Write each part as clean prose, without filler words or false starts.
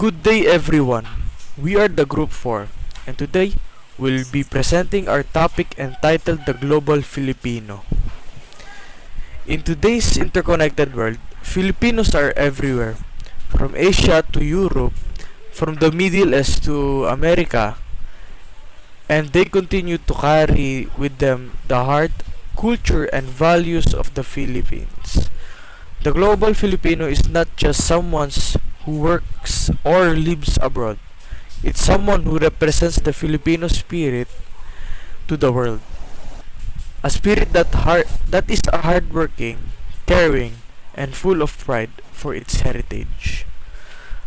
Good day everyone. We are the Group 4 and today we'll be presenting our topic entitled The Global Filipino. In today's interconnected world, Filipinos are everywhere. From Asia to Europe, from the Middle East to America, and they continue to carry with them the heart, culture, and values of the Philippines. The global Filipino is not just someone who works or lives abroad. It's someone who represents the Filipino spirit to the world. A spirit that is a hardworking, caring, and full of pride for its heritage.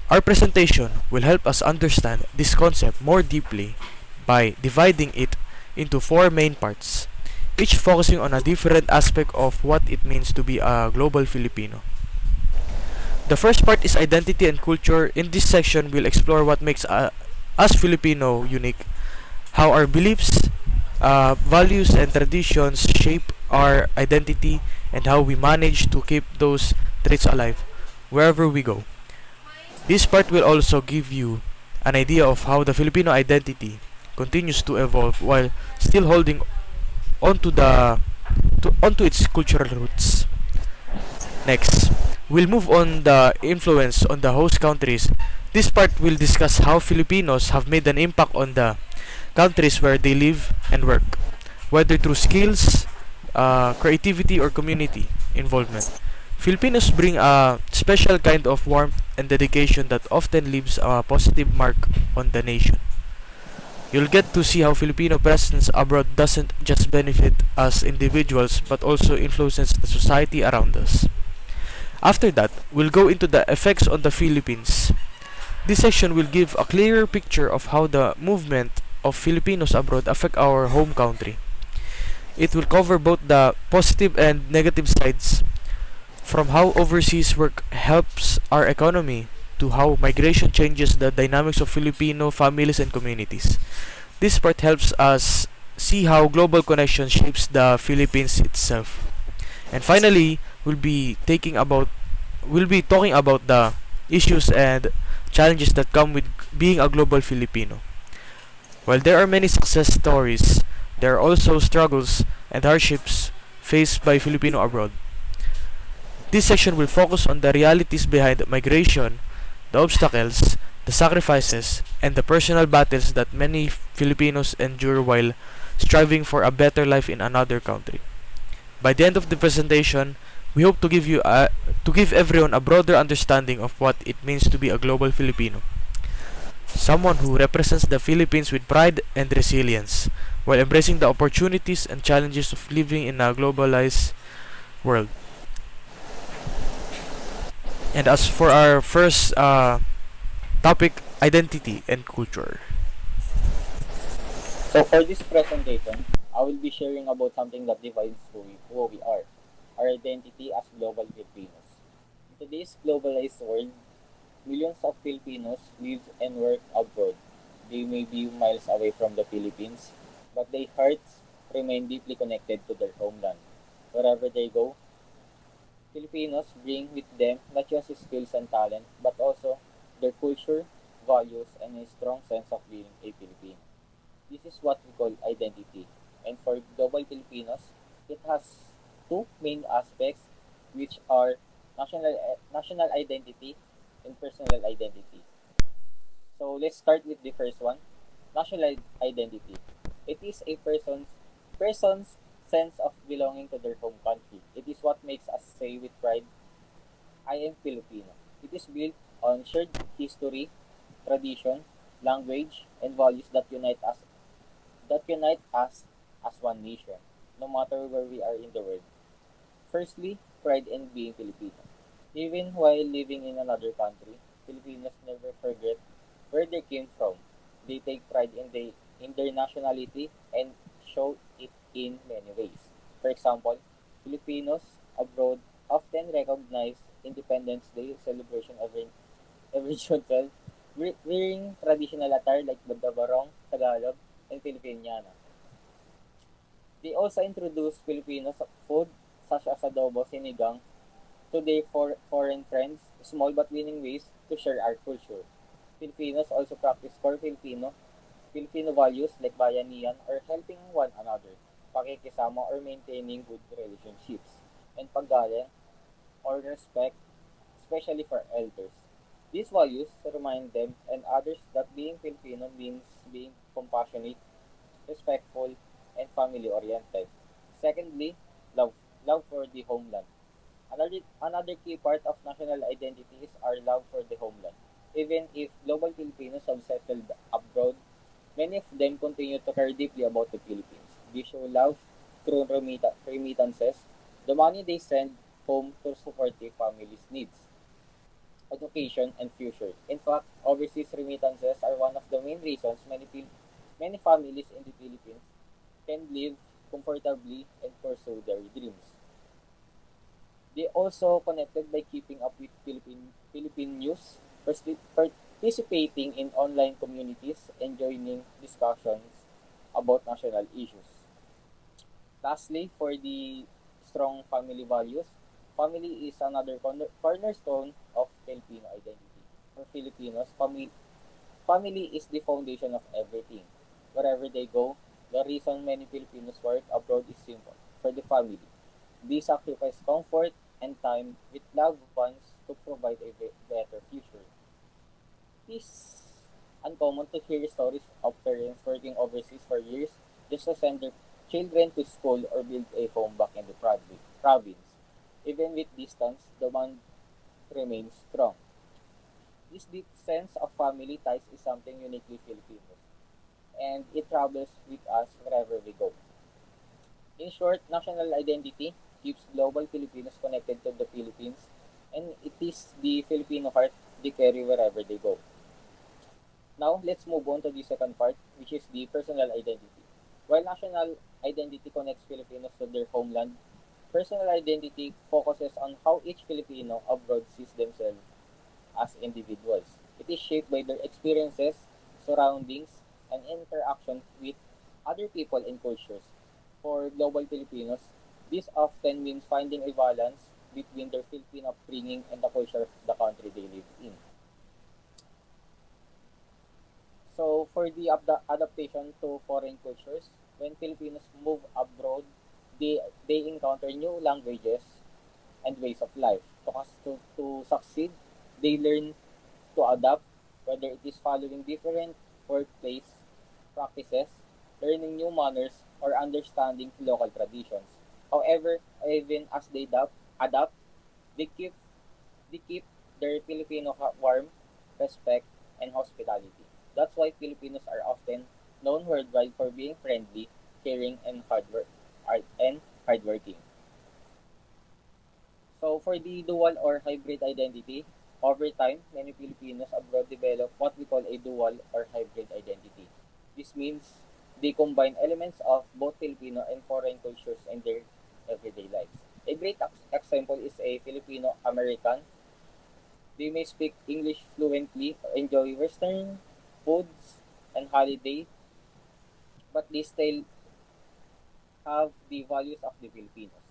Our presentation will help us understand this concept more deeply by dividing it into four main parts, each focusing on a different aspect of what it means to be a global Filipino. The first part is identity and culture. In this section, we'll explore what makes us Filipino unique, how our beliefs, values, and traditions shape our identity, and how we manage to keep those traits alive wherever we go. This part will also give you an idea of how the Filipino identity continues to evolve while still holding onto onto its cultural roots. Next, we'll move on the influence on the host countries. This part will discuss how Filipinos have made an impact on the countries where they live and work, whether through skills, creativity, or community involvement. Filipinos bring a special kind of warmth and dedication that often leaves a positive mark on the nation. You'll get to see how Filipino presence abroad doesn't just benefit us individuals but also influences the society around us. After that, we'll go into the effects on the Philippines. This section will give a clearer picture of how the movement of Filipinos abroad affect our home country. It will cover both the positive and negative sides, from how overseas work helps our economy to how migration changes the dynamics of Filipino families and communities. This part helps us see how global connection shapes the Philippines itself. And finally, we'll be talking about the issues and challenges that come with being a global Filipino. While there are many success stories, there are also struggles and hardships faced by Filipino abroad. This section will focus on the realities behind migration, the obstacles, the sacrifices, and the personal battles that many Filipinos endure while striving for a better life in another country. By the end of the presentation, we hope to give everyone a broader understanding of what it means to be a global Filipino, someone who represents the Philippines with pride and resilience, while embracing the opportunities and challenges of living in a globalized world. And as for our first topic, identity and culture. So for this presentation, I will be sharing about something that defines who we are, our identity as global Filipinos. In today's globalized world, millions of Filipinos live and work abroad. They may be miles away from the Philippines, but their hearts remain deeply connected to their homeland. Wherever they go, Filipinos bring with them not just skills and talent, but also their culture, values, and a strong sense of being a Filipino. This is what we call identity. And for global Filipinos, it has two main aspects, which are national identity and personal identity. So let's start with the first one, national identity. It is a person's sense of belonging to their home country. It is what makes us say with pride, I am Filipino. It is built on shared history, tradition, language, and values that unite us as one nation, no matter where we are in the world. Firstly, pride in being Filipino. Even while living in another country, Filipinos never forget where they came from. They take pride in their nationality and show it in many ways. For example, Filipinos abroad often recognize Independence Day celebration every June 12, wearing traditional attire like Badabarong, Tagalog, and Filipiniana. They also introduce Filipino food such as adobo, sinigang to their foreign friends, small but winning ways to share our culture. Filipinos also practice core Filipino values like bayanihan or helping one another, pakikisama or maintaining good relationships, and paggalang or respect, especially for elders. These values remind them and others that being Filipino means being compassionate, respectful, and family-oriented. Secondly, love, love for the homeland. Another key part of national identity is our love for the homeland. Even if global Filipinos have settled abroad, many of them continue to care deeply about the Philippines. They show love through remittances, the money they send home to support their family's needs, education, and future. In fact, overseas remittances are one of the main reasons many families in the Philippines can live comfortably and pursue their dreams. They also connected by keeping up with Philippine news, participating in online communities, and joining discussions about national issues. Lastly, for the strong family values, family is another cornerstone of Filipino identity. For Filipinos, family is the foundation of everything. Wherever they go, the reason many Filipinos work abroad is simple: for the family. They sacrifice comfort and time with loved ones to provide a better future. It is uncommon to hear stories of parents working overseas for years just to send their children to school or build a home back in the province. Even with distance, the bond remains strong. This deep sense of family ties is something uniquely Filipino, and it travels with us wherever we go. In short, national identity keeps global Filipinos connected to the Philippines, and it is the Filipino heart they carry wherever they go. Now, let's move on to the second part, which is the personal identity. While national identity connects Filipinos to their homeland, personal identity focuses on how each Filipino abroad sees themselves as individuals. It is shaped by their experiences, surroundings, and interaction with other people and cultures. For global Filipinos, this often means finding a balance between their Filipino upbringing and the culture of the country they live in. So, for the adaptation to foreign cultures, when Filipinos move abroad, they encounter new languages and ways of life. To succeed, they learn to adapt, whether it is following different workplace practices, learning new manners, or understanding local traditions. However, even as they adapt, they keep their Filipino warmth, respect, and hospitality. That's why Filipinos are often known worldwide for being friendly, caring, and hardworking. So for the dual or hybrid identity, over time, many Filipinos abroad develop what we call a dual or hybrid identity. This means they combine elements of both Filipino and foreign cultures in their everyday lives. A great example is a Filipino American. They may speak English fluently, enjoy Western foods and holiday, but they still have the values of the Filipinos.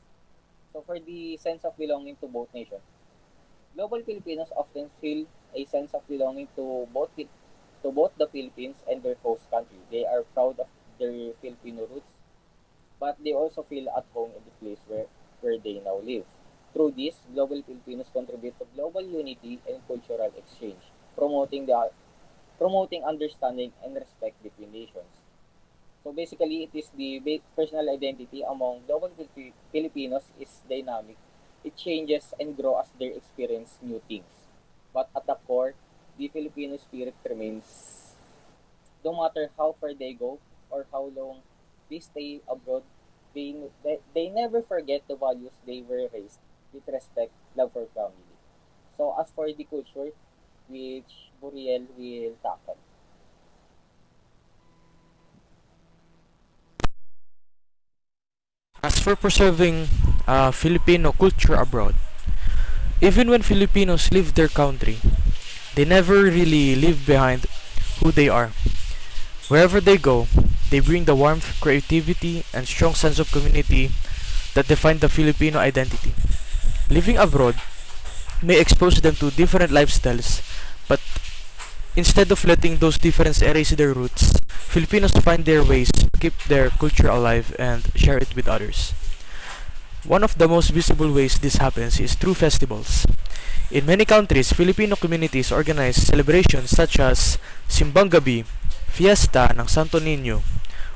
So for the sense of belonging to both nations, global Filipinos often feel a sense of belonging to both the Philippines and their host country. They are proud of their Filipino roots, but they also feel at home in the place where they now live. Through this, global Filipinos contribute to global unity and cultural exchange, promoting understanding and respect between nations. So basically, it is the personal identity among global Filipinos is dynamic. It changes and grows as they experience new things. But at the core, the Filipino spirit remains. No matter how far they go or how long they stay abroad, they never forget the values they were raised with respect, love for family. So as for the culture, which Buriel will tackle. As for preserving Filipino culture abroad, even when Filipinos leave their country, they never really leave behind who they are. Wherever they go, they bring the warmth, creativity, and strong sense of community that define the Filipino identity. Living abroad may expose them to different lifestyles, but Instead of letting those differences erase their roots, Filipinos find their ways to keep their culture alive and share it with others. One of the most visible ways this happens is through festivals. In many countries, Filipino communities organize celebrations such as Simbang Gabi, Fiesta ng Santo Niño,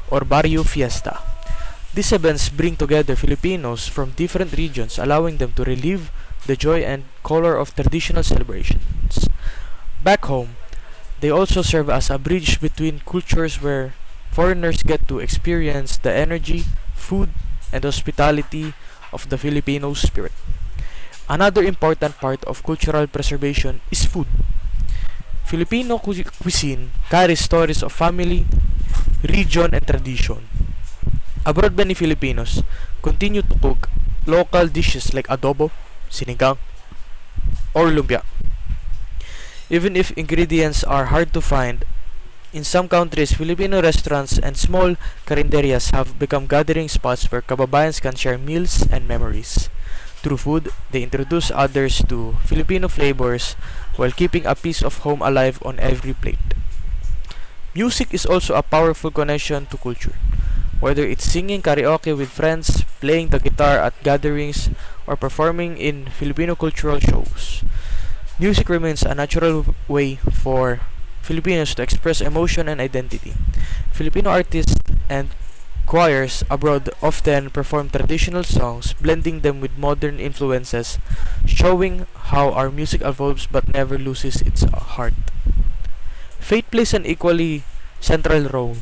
or Barrio Fiesta. These events bring together Filipinos from different regions, allowing them to relive the joy and color of traditional celebrations. Back home, they also serve as a bridge between cultures where foreigners get to experience the energy, food, and hospitality of the Filipino spirit. Another important part of cultural preservation is food. Filipino cuisine carries stories of family, region, and tradition. Abroad, many Filipinos continue to cook local dishes like adobo, sinigang, or lumpia. Even if ingredients are hard to find, in some countries, Filipino restaurants and small carinderias have become gathering spots where kababayans can share meals and memories. Through food, they introduce others to Filipino flavors while keeping a piece of home alive on every plate. Music is also a powerful connection to culture. Whether it's singing karaoke with friends, playing the guitar at gatherings, or performing in Filipino cultural shows, music remains a natural way for Filipinos to express emotion and identity. Filipino artists and choirs abroad often perform traditional songs, blending them with modern influences, showing how our music evolves but never loses its heart. Faith plays an equally central role.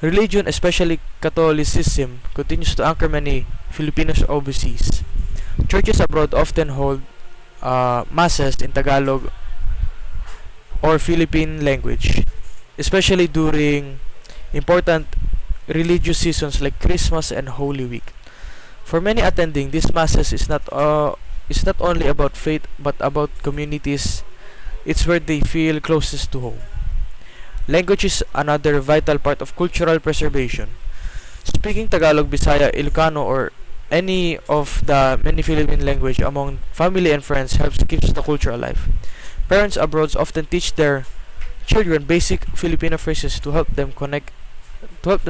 Religion, especially Catholicism, continues to anchor many Filipinos overseas. Churches abroad often hold masses in Tagalog or Philippine language, especially during important religious seasons like Christmas and Holy Week. For many attending, these masses is not only about faith but about communities. It's where they feel closest to home. Language is another vital part of cultural preservation. Speaking Tagalog, Bisaya, Ilocano, or any of the many Philippine language among family and friends helps keeps the culture alive. Parents abroad often teach their children basic Filipino phrases to help them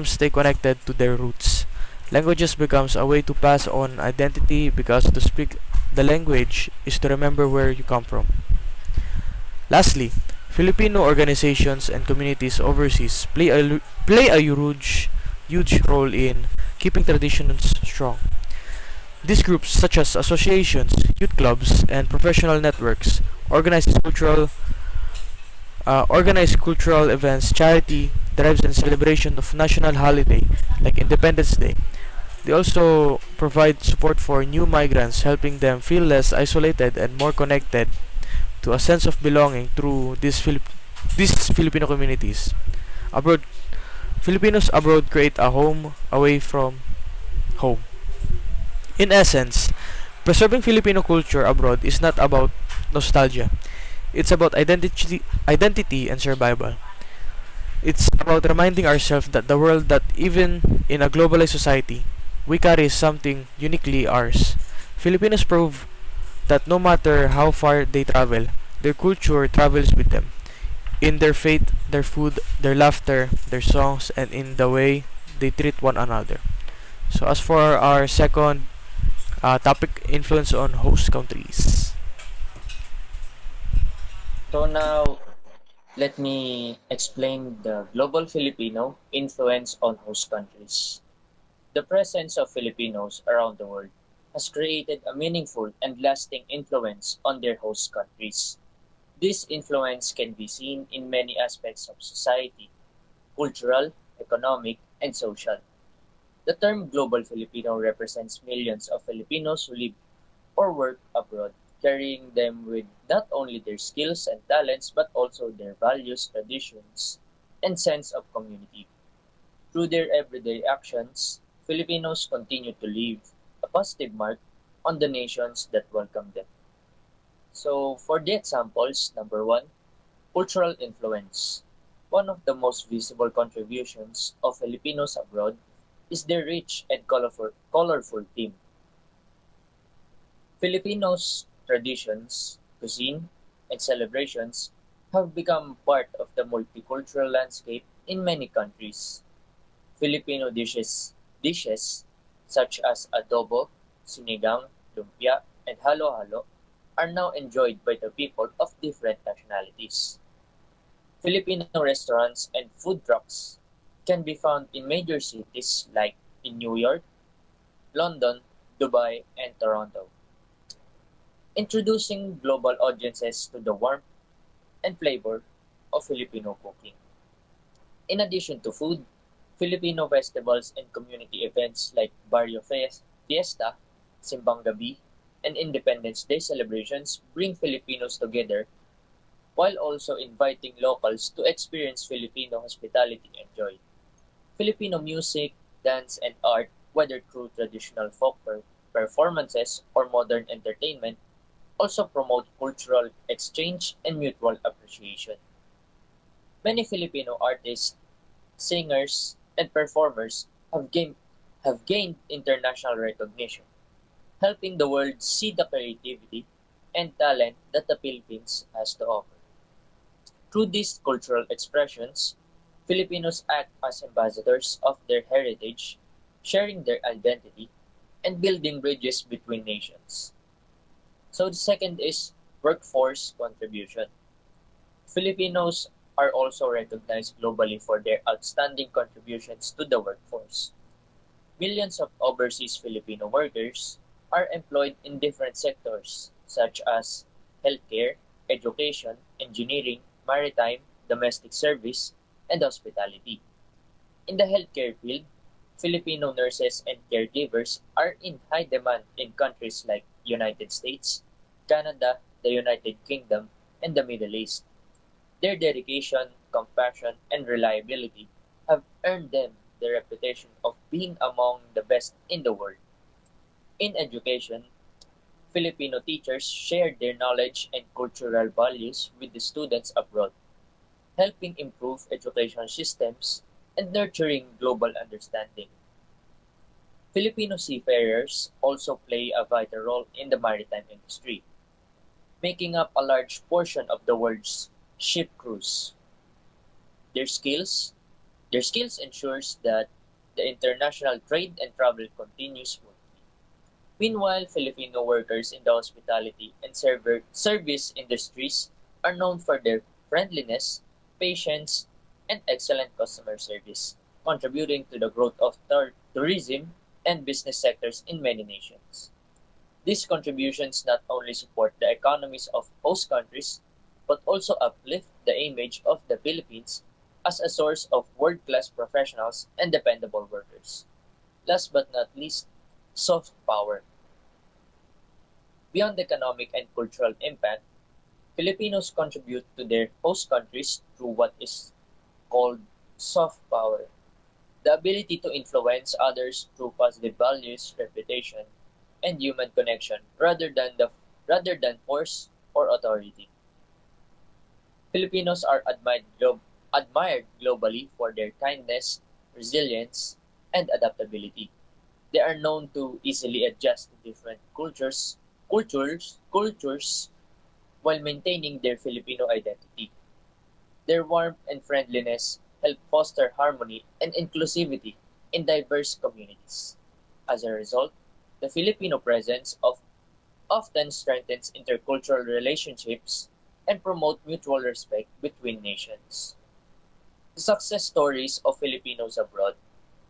stay connected to their roots. Languages becomes a way to pass on identity because to speak the language is to remember where you come from. Lastly, Filipino organizations and communities overseas play a huge role in keeping traditions strong. These groups, such as associations, youth clubs, and professional networks, organize cultural events, charity drives, and celebration of national holiday like Independence Day. They also provide support for new migrants, helping them feel less isolated and more connected to a sense of belonging through these Filipino communities. Abroad, Filipinos abroad create a home away from home. In essence, preserving Filipino culture abroad is not about nostalgia. It's about identity and survival. It's about reminding ourselves that the world that even in a globalized society, we carry something uniquely ours. Filipinos prove that no matter how far they travel, their culture travels with them. In their faith, their food, their laughter, their songs, and in the way they treat one another. So as for our second topic, influence on host countries. So now, let me explain the global Filipino influence on host countries. The presence of Filipinos around the world has created a meaningful and lasting influence on their host countries. This influence can be seen in many aspects of society: cultural, economic, and social. The term Global Filipino represents millions of Filipinos who live or work abroad, carrying them with not only their skills and talents but also their values, traditions, and sense of community. Through their everyday actions, Filipinos continue to leave a positive mark on the nations that welcome them. So, for the examples, number one, cultural influence. One of the most visible contributions of Filipinos abroad is their rich and colorful theme. Filipinos' traditions, cuisine, and celebrations have become part of the multicultural landscape in many countries. Filipino dishes such as adobo, sinigang, lumpia, and halo-halo are now enjoyed by the people of different nationalities. Filipino restaurants and food trucks can be found in major cities like in New York, London, Dubai, and Toronto, introducing global audiences to the warmth and flavor of Filipino cooking. In addition to food, Filipino festivals and community events like Fiesta, Simbang Gabi, and Independence Day celebrations bring Filipinos together while also inviting locals to experience Filipino hospitality and joy. Filipino music, dance, and art, whether through traditional performances or modern entertainment, also promote cultural exchange and mutual appreciation. Many Filipino artists, singers, and performers have gained international recognition, helping the world see the creativity and talent that the Philippines has to offer. Through these cultural expressions, Filipinos act as ambassadors of their heritage, sharing their identity and building bridges between nations. So the second is workforce contribution. Filipinos are also recognized globally for their outstanding contributions to the workforce. Millions of overseas Filipino workers are employed in different sectors such as healthcare, education, engineering, maritime, domestic service, and hospitality. In the healthcare field, Filipino nurses and caregivers are in high demand in countries like United States, Canada, the United Kingdom, and the Middle East. Their dedication, compassion, and reliability have earned them the reputation of being among the best in the world. In education, Filipino teachers share their knowledge and cultural values with the students abroad, helping improve education systems and nurturing global understanding. Filipino seafarers also play a vital role in the maritime industry, making up a large portion of the world's ship crews. Their skills their skills ensures that the international trade and travel continues smoothly. Meanwhile, Filipino workers in the hospitality and service industries are known for their friendliness, patience, and excellent customer service, contributing to the growth of tourism and business sectors in many nations. These contributions not only support the economies of host countries, but also uplift the image of the Philippines as a source of world-class professionals and dependable workers. Last but not least, soft power. Beyond economic and cultural impact, Filipinos contribute to their host countries through what is called soft power, the ability to influence others through positive values, reputation, and human connection rather than force or authority. Filipinos are admired globally for their kindness, resilience, and adaptability. They are known to easily adjust to different cultures while maintaining their Filipino identity. Their warmth and friendliness help foster harmony and inclusivity in diverse communities. As a result, the Filipino presence often strengthens intercultural relationships and promote mutual respect between nations. The success stories of Filipinos abroad,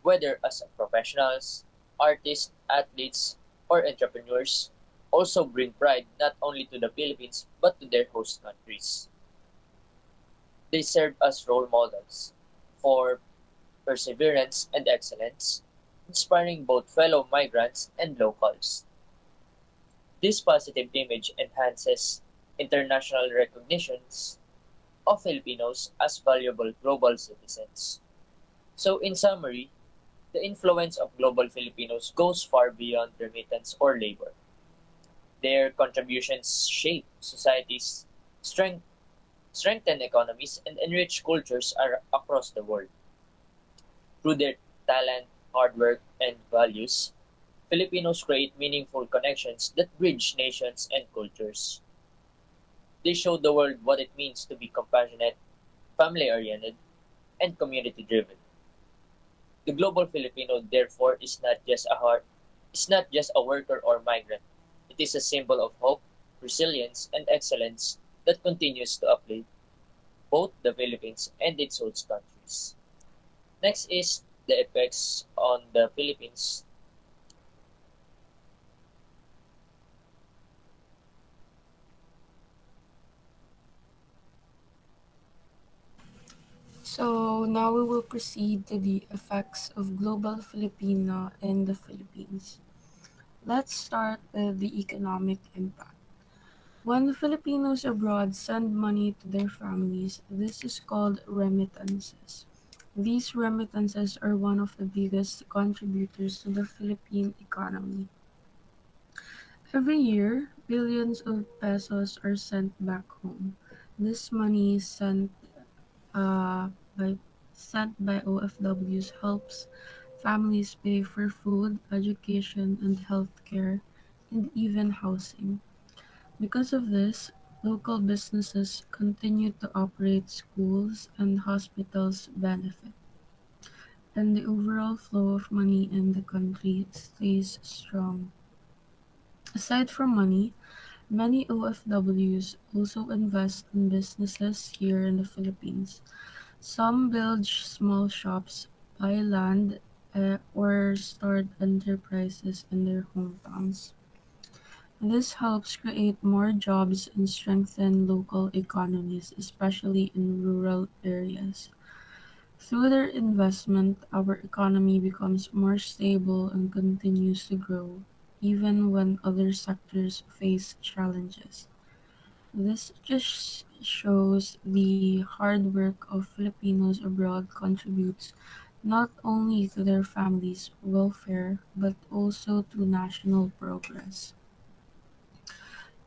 whether as professionals, artists, athletes, or entrepreneurs, also bring pride not only to the Philippines but to their host countries. They serve as role models for perseverance and excellence, inspiring both fellow migrants and locals. This positive image enhances international recognitions of Filipinos as valuable global citizens. So, in summary, the influence of global Filipinos goes far beyond remittance or labor. Their contributions shape societies, strength, strengthen economies, and enrich cultures across the world. Through their talent, hard work, and values, Filipinos create meaningful connections that bridge nations and cultures. They show the world what it means to be compassionate, family oriented, and community driven. The global Filipino, therefore, is not just a worker or migrant. It is a symbol of hope, resilience, and excellence that continues to uplift both the Philippines and its host countries. Next is the effects on the Philippines. So now we will proceed to the effects of global Filipino in the Philippines. Let's start with the economic impact. When Filipinos abroad send money to their families, this is called remittances. These remittances are one of the biggest contributors to the Philippine economy. Every year, billions of pesos are sent back home. This money uh, by sent by OFWs helps families pay for food, education, and healthcare, and even housing. Because of this, local businesses continue to operate, schools and hospitals benefit, and the overall flow of money in the country stays strong. Aside from money, many OFWs also invest in businesses here in the Philippines. Some build small shops, buy land, or start enterprises in their hometowns. This helps create more jobs and strengthen local economies, especially in rural areas. Through their investment, our economy becomes more stable and continues to grow, even when other sectors face challenges. This just shows the hard work of Filipinos abroad contributes not only to their families' welfare but also to national progress.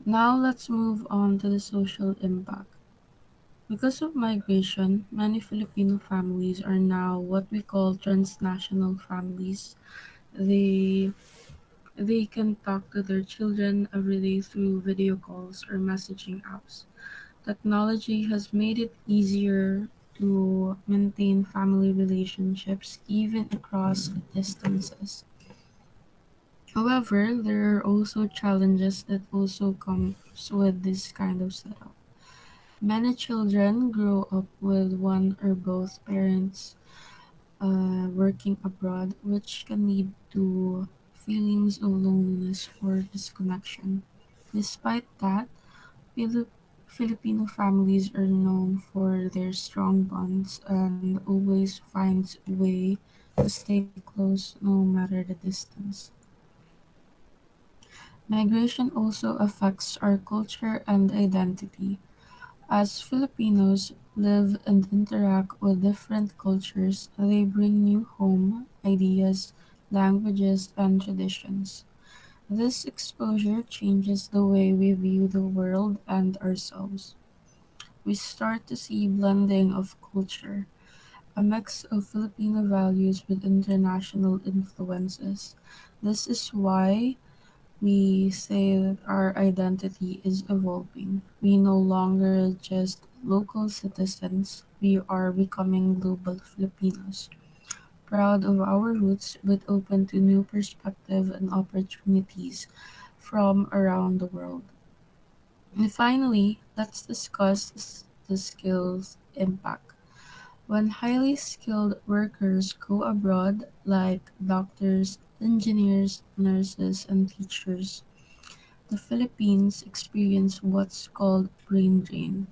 Now let's move on to the social impact. Because of migration, many Filipino families are now what we call transnational families. They they can talk to their children every day through video calls or messaging apps. Technology has made it easier to maintain family relationships even across distances. However, there are also challenges that also comes with this kind of setup. Many children grow up with one or both parents working abroad, which can lead to feelings of loneliness or disconnection. Despite that, Filip- Filipino families are known for their strong bonds and always finds a way to stay close no matter the distance. Migration also affects our culture and identity. As Filipinos live and interact with different cultures, they bring new home ideas, languages, and traditions. This exposure changes the way we view the world and ourselves. We start to see blending of culture, a mix of Filipino values with international influences. This is why we say that our identity is evolving. We no longer just local citizens, we are becoming global Filipinos, proud of our roots but open to new perspective and opportunities from around the world. And finally, let's discuss the skills impact. When highly skilled workers go abroad, like doctors, engineers, nurses, and teachers, the Philippines experience what's called brain drain.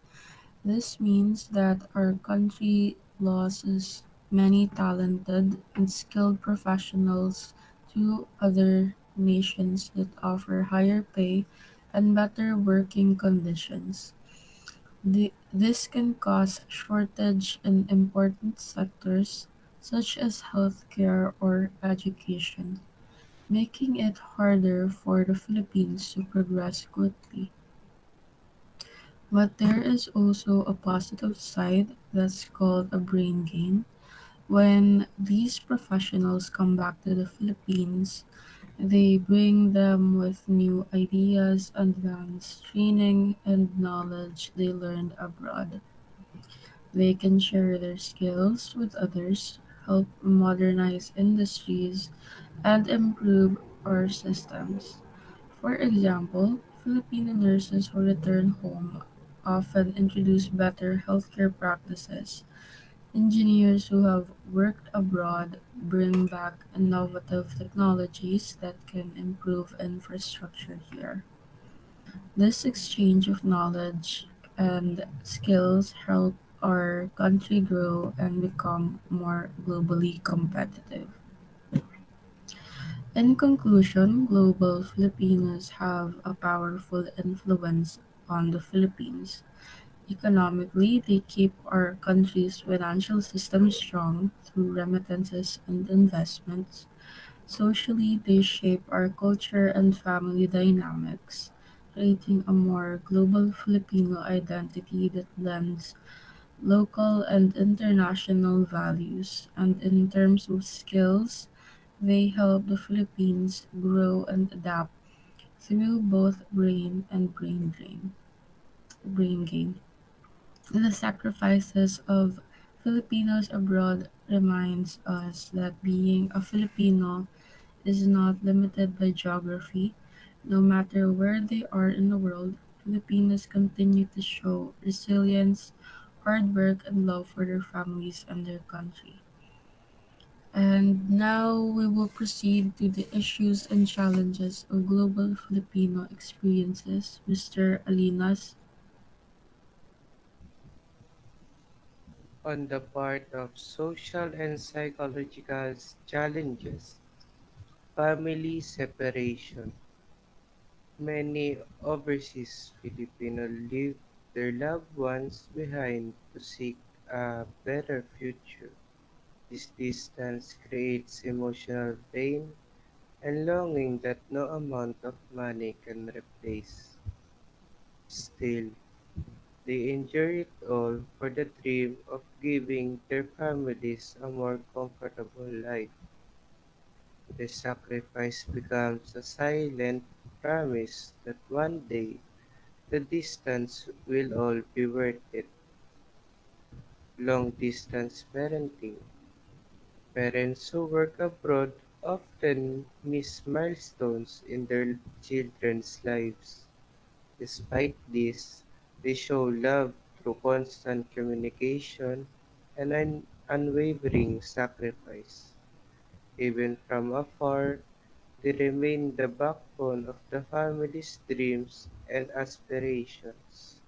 This means that our country loses many talented and skilled professionals to other nations that offer higher pay and better working conditions. This can cause shortage in important sectors such as healthcare or education, making it harder for the Philippines to progress quickly. But there is also a positive side that's called a brain gain. When these professionals come back to the Philippines, They bring them with new ideas, advanced training, and knowledge they learned abroad. They can share their skills with others, help modernize industries, and improve our systems. For example, Filipino nurses who return home often introduce better healthcare practices. Engineers who have worked abroad bring back innovative technologies that can improve infrastructure here. This exchange of knowledge and skills help our country grow and become more globally competitive. In conclusion, global Filipinos have a powerful influence on the Philippines. Economically, they keep our country's financial system strong through remittances and investments. Socially, they shape our culture and family dynamics, creating a more global Filipino identity that blends local and international values. And in terms of skills, they help the Philippines grow and adapt through both brain gain. The sacrifices of Filipinos abroad reminds us that being a Filipino is not limited by geography. No matter where they are in the world, Filipinos continue to show resilience, hard work, and love for their families and their country. And now we will proceed to the issues and challenges of global Filipino experiences. Mr. Alinas. On the part of social and psychological challenges, family separation. Many overseas Filipino leave their loved ones behind to seek a better future. This distance creates emotional pain and longing that no amount of money can replace. Still, they endure it all for the dream of giving their families a more comfortable life. The sacrifice becomes a silent promise that one day the distance will all be worth it. Long distance parenting. Parents who work abroad often miss milestones in their children's lives. Despite this, they show love through constant communication and an unwavering sacrifice. Even from afar, they remain the backbone of the family's dreams and aspirations.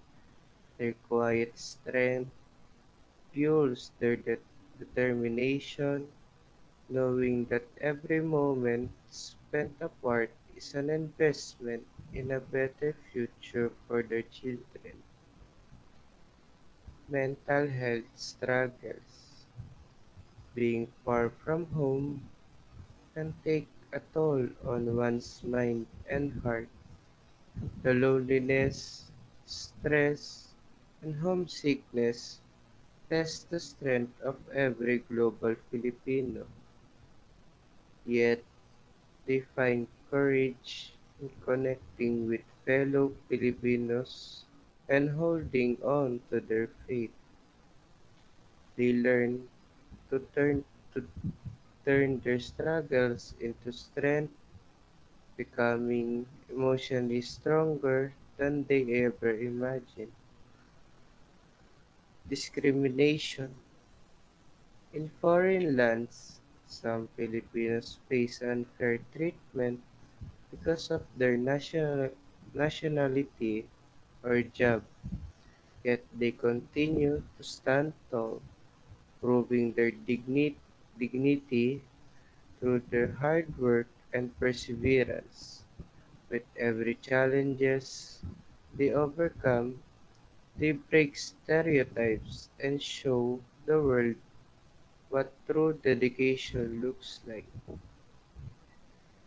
Their quiet strength fuels their determination, knowing that every moment spent apart is an investment in a better future for their children. Mental health struggles. Being far from home can take a toll on one's mind and heart. The loneliness, stress, and homesickness test the strength of every global Filipino. Yet, they find courage in connecting with fellow Filipinos and holding on to their faith. They learn to to turn their struggles into strength, becoming emotionally stronger than they ever imagined. Discrimination. In foreign lands, some Filipinos face unfair treatment because of their nationality or job, yet they continue to stand tall, proving their dignity through their hard work and perseverance. With every challenges they overcome, they break stereotypes and show the world what true dedication looks like.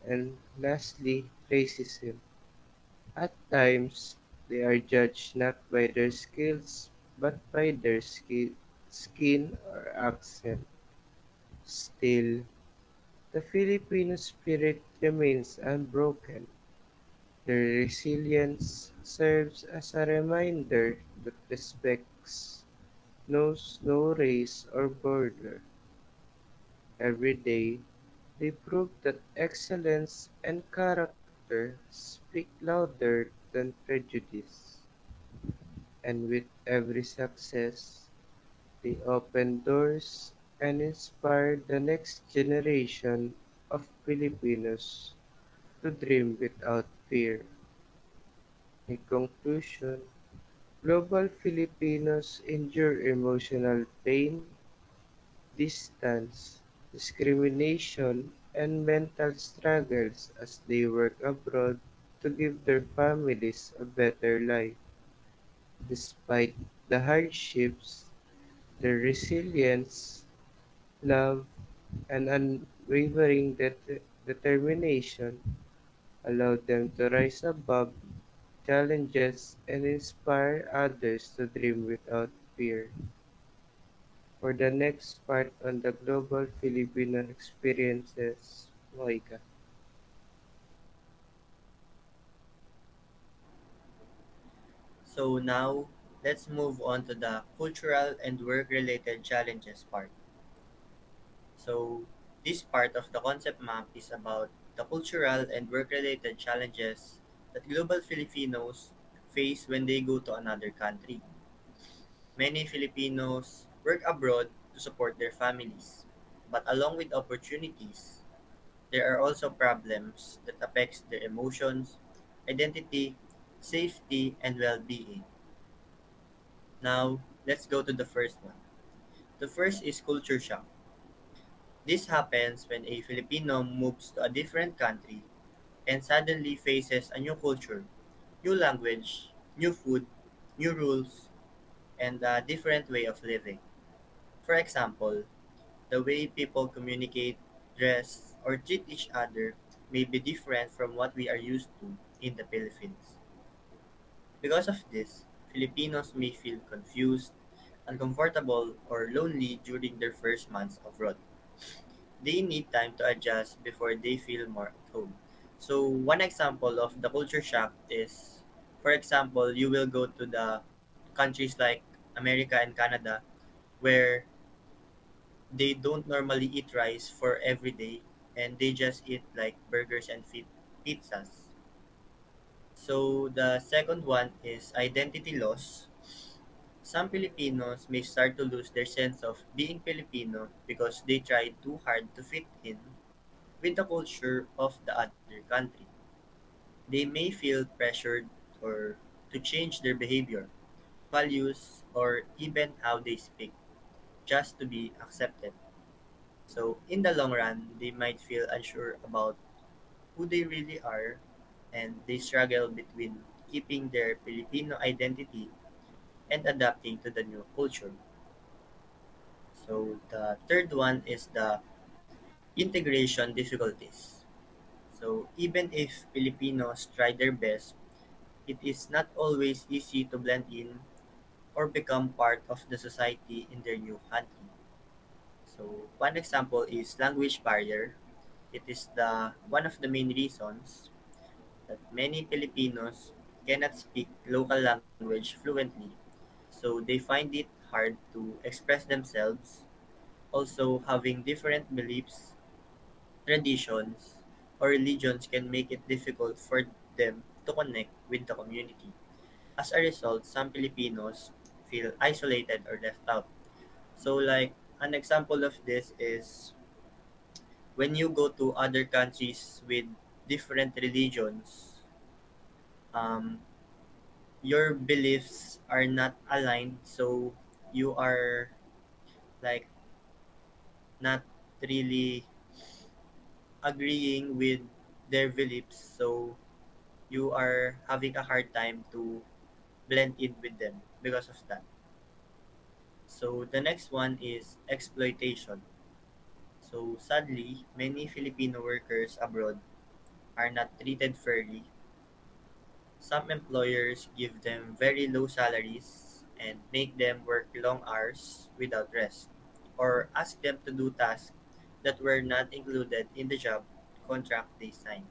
And lastly, racism. At times, they are judged not by their skills but by their skin or accent. Still, The Filipino spirit remains unbroken. Their resilience serves as a reminder that respect knows no race or border. Every day, they prove that excellence and character speak louder than prejudice. And with every success, they open doors and inspire the next generation of Filipinos to dream without fear. In conclusion, global Filipinos endure emotional pain, distance, discrimination, and mental struggles as they work abroad to give their families a better life. Despite the hardships, their resilience, love, and unwavering determination allow them to rise above challenges and inspire others to dream without fear. For the next part on the global Filipino experiences, Moika. So now, let's move on to the cultural and work-related challenges part. So, this part of the concept map is about the cultural and work-related challenges that global Filipinos face when they go to another country. Many Filipinos work abroad to support their families, but along with opportunities, there are also problems that affects their emotions, identity, safety, and well-being. Now, let's go to the first one. The first is culture shock. This happens when a Filipino moves to a different country and suddenly faces a new culture, new language, new food, new rules, and a different way of living. For example, the way people communicate, dress, or treat each other may be different from what we are used to in the Philippines. Because of this, Filipinos may feel confused, uncomfortable, or lonely during their first months abroad. They need time to adjust before they feel more at home. So, one example of the culture shock is, for example, you will go to the countries like America and Canada where they don't normally eat rice for every day and they just eat like burgers and pizzas. So, the second one is identity loss. Some Filipinos may start to lose their sense of being Filipino because they try too hard to fit in with the culture of the other country. They may feel pressured or to change their behavior, values, or even how they speak just to be accepted. So, in the long run, they might feel unsure about who they really are and they struggle between keeping their Filipino identity and adapting to the new culture. So, the third one is the integration difficulties. So, even if Filipinos try their best, it is not always easy to blend in or become part of the society in their new country. So, one example is language barrier. It is the one of the main reasons that many Filipinos cannot speak local language fluently. So, they find it hard to express themselves. Also, having different beliefs, traditions, or religions can make it difficult for them to connect with the community. As a result, some Filipinos feel isolated or left out. So, like, an example of this is when you go to other countries with different religions, um, your beliefs are not aligned, so you are like not really agreeing with their beliefs, so you are having a hard time to blend in with them because of that. So the next one is exploitation. So sadly, many Filipino workers abroad are not treated fairly. Some employers give them very low salaries and make them work long hours without rest, or ask them to do tasks that were not included in the job contract they signed.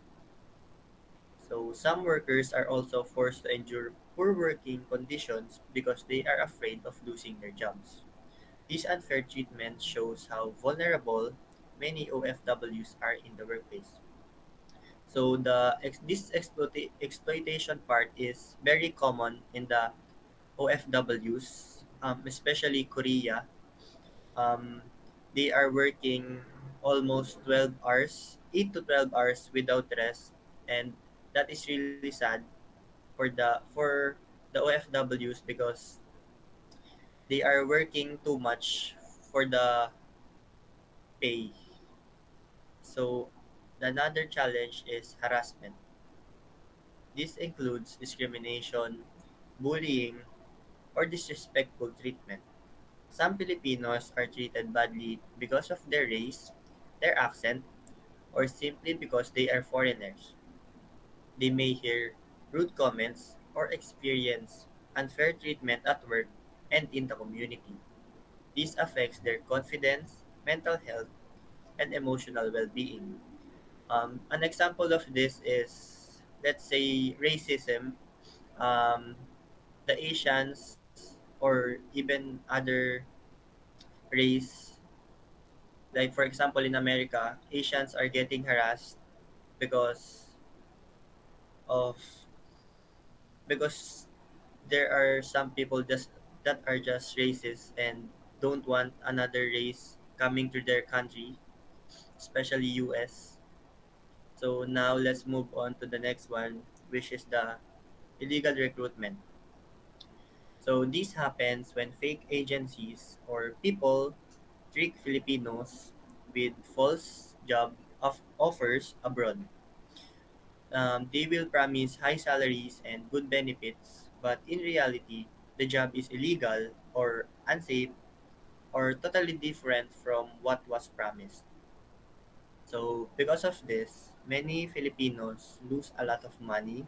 So some workers are also forced to endure poor working conditions because they are afraid of losing their jobs. This unfair treatment shows how vulnerable many OFWs are in the workplace. So this exploitation part is very common in the OFWs, especially Korea. Um, they are working almost 12 hours, 8 to 12 hours without rest, and that is really sad for the OFWs because they are working too much for the pay. So another challenge is harassment. This includes discrimination, bullying, or disrespectful treatment. Some Filipinos are treated badly because of their race, their accent, or simply because they are foreigners. They may hear rude comments or experience unfair treatment at work and in the community. This affects their confidence, mental health, and emotional well being. An example of this is, let's say, racism. Um, the Asians or even other race, like for example in America, Asians are getting harassed because of because there are some people just that are just racist and don't want another race coming to their country, especially US. So now let's move on to the next one, which is the illegal recruitment. So this happens when fake agencies or people trick Filipinos with false offers abroad. They will promise high salaries and good benefits, but in reality, the job is illegal or unsafe or totally different from what was promised. So, because of this, many Filipinos lose a lot of money,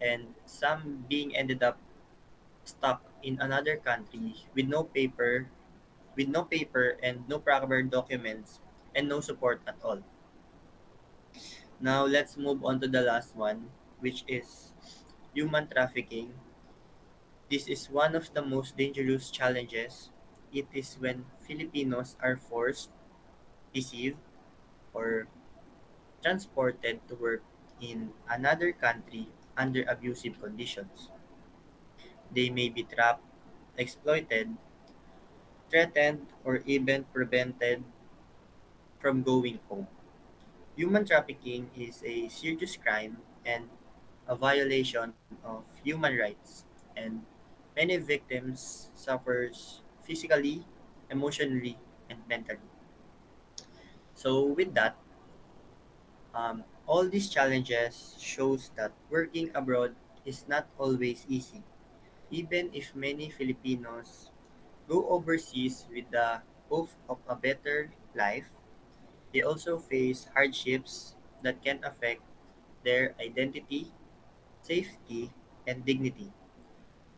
and some being ended up stuck in another country with no paper and no proper documents and no support at all. Now let's move on to the last one, which is human trafficking. This is one of the most dangerous challenges. It is when Filipinos are forced, deceived, or transported to work in another country under abusive conditions. They may be trapped, exploited, threatened, or even prevented from going home. Human trafficking is a serious crime and a violation of human rights, and many victims suffers physically, emotionally, and mentally. So with that, all these challenges shows that working abroad is not always easy. Even if many Filipinos go overseas with the hope of a better life, they also face hardships that can affect their identity, safety, and dignity.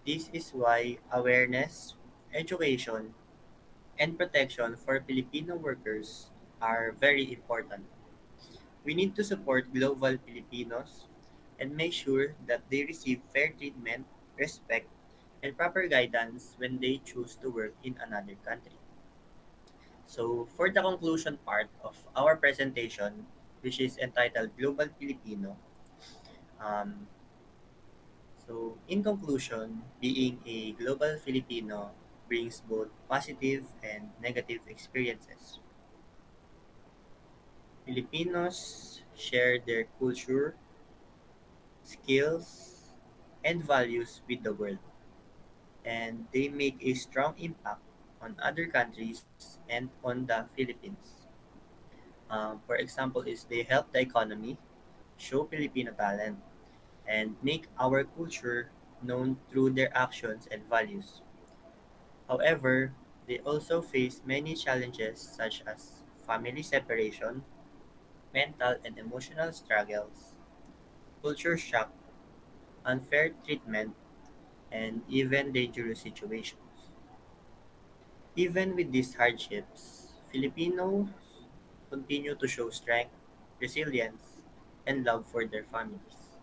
This is why awareness, education, and protection for Filipino workers are very important. We need to support global Filipinos and make sure that they receive fair treatment, respect, and proper guidance when they choose to work in another country. So, for the conclusion part of our presentation, which is entitled Global Filipino, um, so in conclusion, being a global Filipino brings both positive and negative experiences. Filipinos share their culture, skills, and values with the world, and they make a strong impact on other countries and on the Philippines. For example, is they help the economy, show Filipino talent, and make our culture known through their actions and values. However, they also face many challenges such as family separation, mental and emotional struggles, culture shock, unfair treatment, and even dangerous situations. Even with these hardships, Filipinos continue to show strength, resilience, and love for their families,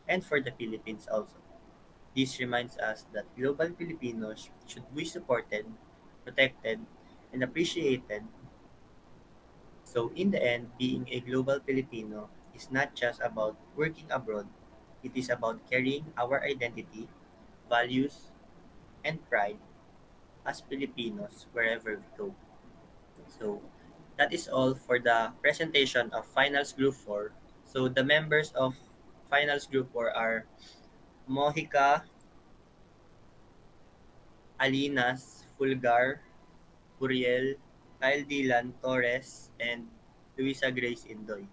and for the Philippines also. This reminds us that global Filipinos should be supported, protected, and appreciated. So, in the end, being a global Filipino is not just about working abroad, it is about carrying our identity, values, and pride as Filipinos wherever we go. So, that is all for the presentation of Finals Group 4. So, the members of Finals Group 4 are Mojica, Alinas, Fulgar, Uriel, Kyle Dylan Torres, and Luisa Grace Indoy.